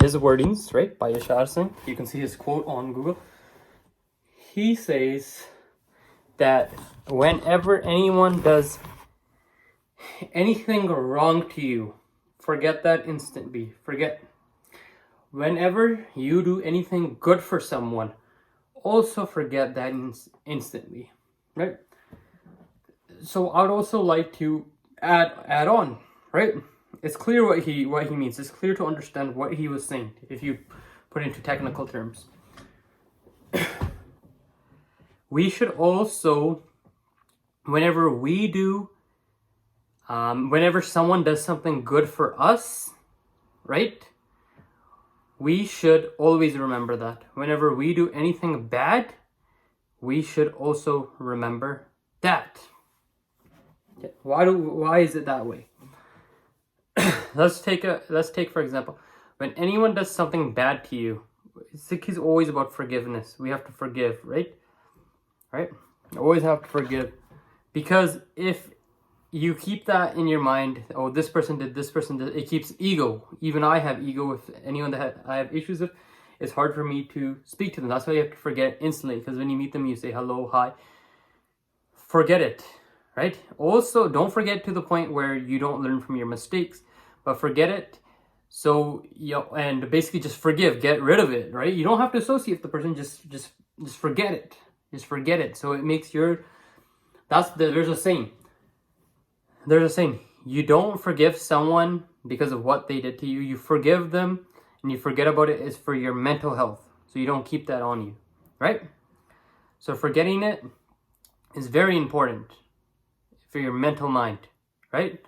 his wordings, right, by Yashar Singh. You can see his quote on Google. He says that whenever anyone does anything wrong to you, forget that instantly. Forget. Whenever you do anything good for someone, also forget that instantly, right? So I'd also like to add on, right? It's clear what he means. It's clear to understand what he was saying if you put into technical terms. We should also, whenever someone does something good for us, right? We should always remember that. Whenever we do anything bad, we should also remember that. Why is it that way? Let's take for example, when anyone does something bad to you, it's always about forgiveness. We have to forgive, right? Right? Always have to forgive. Because if you keep that in your mind, oh, this person did, it keeps ego. Even I have ego with anyone that I have issues with. It's hard for me to speak to them. That's why you have to forget instantly. Because when you meet them, you say hello, hi. Forget it, right? Also, don't forget to the point where you don't learn from your mistakes. But forget it. So, and basically just forgive. Get rid of it, right? You don't have to associate with the person. Just forget it. Just forget it. So it makes there's a saying. There's a saying, you don't forgive someone because of what they did to you. You forgive them and you forget about it. Is for your mental health. So you don't keep that on you, right? So forgetting it is very important for your mental mind, right?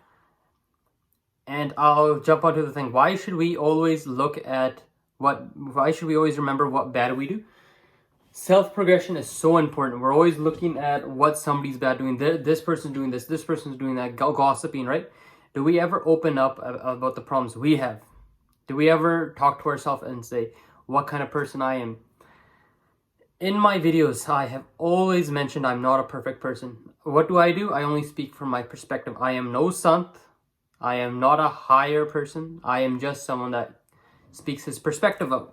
And I'll jump onto the thing. Why should we always remember what bad we do? Self-progression is so important. We're always looking at what somebody's bad doing. This person's doing this person's doing that, gossiping, right? Do we ever open up about the problems we have? Do we ever talk to ourselves and say, what kind of person I am? In my videos, I have always mentioned I'm not a perfect person. What do? I only speak from my perspective. I am no sant. I am not a higher person. I am just someone that speaks his perspective of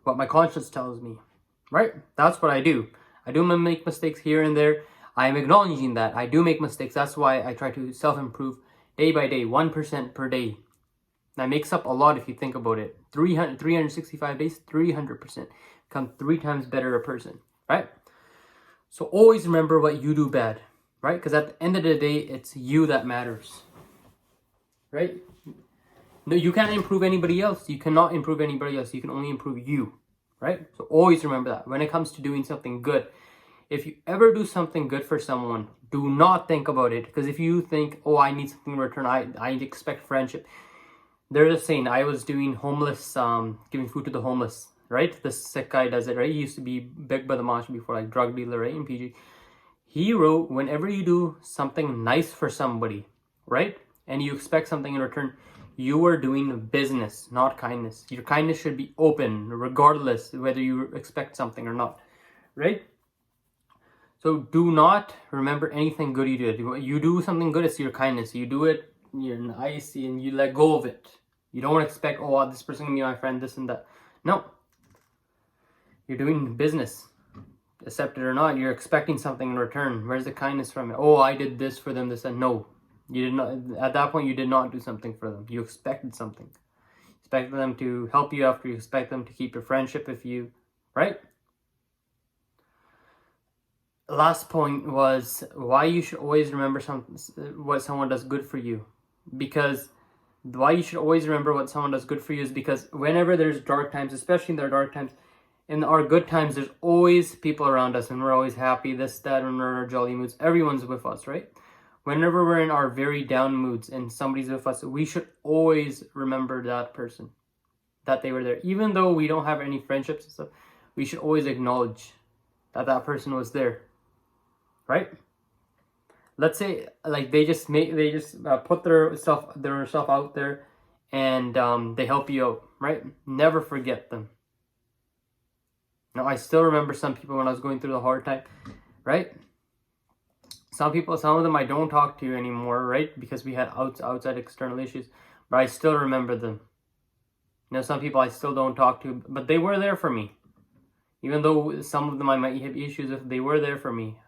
what my conscience tells me. Right? That's what I do. I do make mistakes here and there. I am acknowledging that. I do make mistakes. That's why I try to self-improve day by day, 1% per day. That makes up a lot if you think about it. 365 days, 300%. Become 3 times better a person. Right? So always remember what you do bad. Right? Because at the end of the day, it's you that matters. Right? No, you can't improve anybody else. You cannot improve anybody else. You can only improve you. Right? So always remember that when it comes to doing something good. If you ever do something good for someone, do not think about it. Because if you think, oh, I need something in return, I expect friendship. There's a saying, I was doing homeless, giving food to the homeless, right? The sick guy does it, right? He used to be big by the marsh before, like drug dealer, right? In PG. He wrote, whenever you do something nice for somebody, right? And you expect something in return, you are doing business, not kindness. Your kindness should be open, regardless whether you expect something or not, right? So do not remember anything good you did. You do something good, it's your kindness. You do it, you're nice, and you let go of it. You don't expect, oh, this person can be my friend, this and that. No. You're doing business. Accept it or not, you're expecting something in return. Where's the kindness from it? Oh, I did this for them, this and no. You did not. At that point, you did not do something for them. You expected something. You expected them to help you after. You expect them to keep your friendship if you, right? Last point was why you should always remember what someone does good for you. Because why you should always remember what someone does good for you is because whenever there's dark times, especially in their dark times, in our good times, there's always people around us, and we're always happy. This, that, and we're in our jolly moods. Everyone's with us, right? Whenever we're in our very down moods and somebody's with us, we should always remember that person, that they were there. Even though we don't have any friendships and stuff, we should always acknowledge that that person was there, right? Let's say like they just put their self out there, and they help you out, right? Never forget them. Now I still remember some people when I was going through the hard time, right? Some of them I don't talk to anymore, right? Because we had outside external issues, but I still remember them. You know, some people I still don't talk to, but they were there for me. Even though some of them I might have issues with, they were there for me,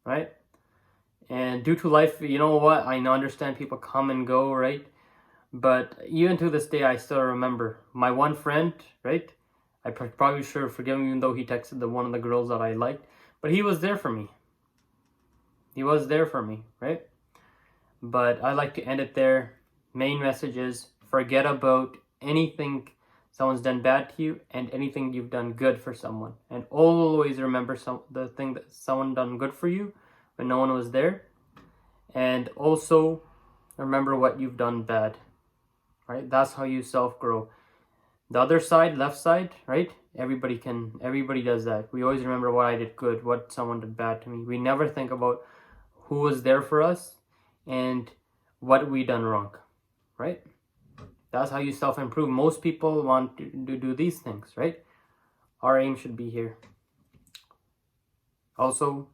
right? And due to life, you know what? I understand people come and go, right? But even to this day, I still remember my one friend, right? I probably should have forgiven him, even though he texted one of the girls that I liked. But he was there for me. He was there for me, right? But I like to end it there. Main message is forget about anything someone's done bad to you and anything you've done good for someone. And always remember the thing that someone done good for you when no one was there. And also remember what you've done bad, right? That's how you self-grow. The other side, left side, right? Everybody does that. We always remember what I did good, what someone did bad to me. We never think about who was there for us and what we done wrong, right? That's how you self-improve. Most people want to do these things, right? Our aim should be here. Also,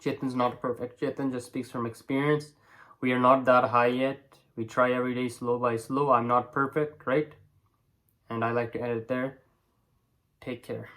Chetan's not perfect. Chetan just speaks from experience. We are not that high yet. We try every day, slow by slow. I'm not perfect, right? And I like to end it there. Take care.